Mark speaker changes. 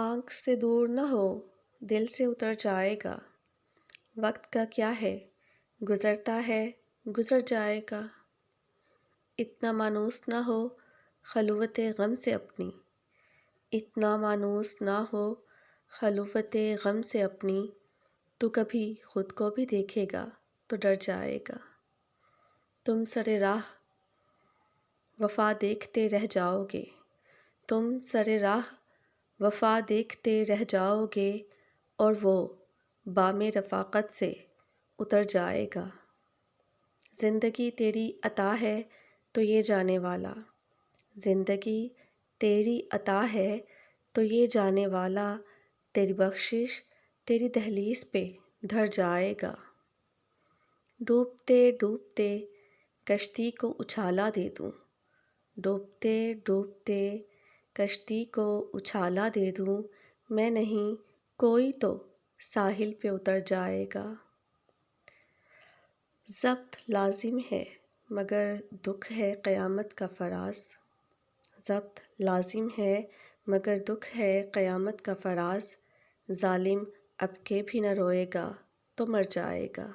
Speaker 1: آنکھ سے دور نہ ہو، دل سے اتر جائے گا۔ وقت کا کیا ہے، گزرتا ہے گزر جائے گا۔ اتنا مانوس نہ ہو خلوت غم سے اپنی، اتنا مانوس نہ ہو خلوت غم سے اپنی۔ تو کبھی خود کو بھی دیکھے گا تو ڈر جائے گا۔ تم سر راہ وفا دیکھتے رہ جاؤ گے، تم سر راہ وفا دیکھتے رہ جاؤ گے، اور وہ بام رفاقت سے اتر جائے گا۔ زندگی تیری عطا ہے تو یہ جانے والا، زندگی تیری عطا ہے تو یہ جانے والا، تیری بخشش تیری دہلیز پہ دھر جائے گا۔ ڈوبتے ڈوبتے کشتی کو اچھالا دے دوں، ڈوبتے ڈوبتے کشتی کو اچھالا دے دوں میں نہیں، کوئی تو ساحل پہ اتر جائے گا۔ ضبط لازم ہے مگر دکھ ہے قیامت کا فراز، ضبط لازم ہے مگر دکھ ہے قیامت کا فراز۔ ظالم اب کے بھی نہ روئے گا تو مر جائے گا۔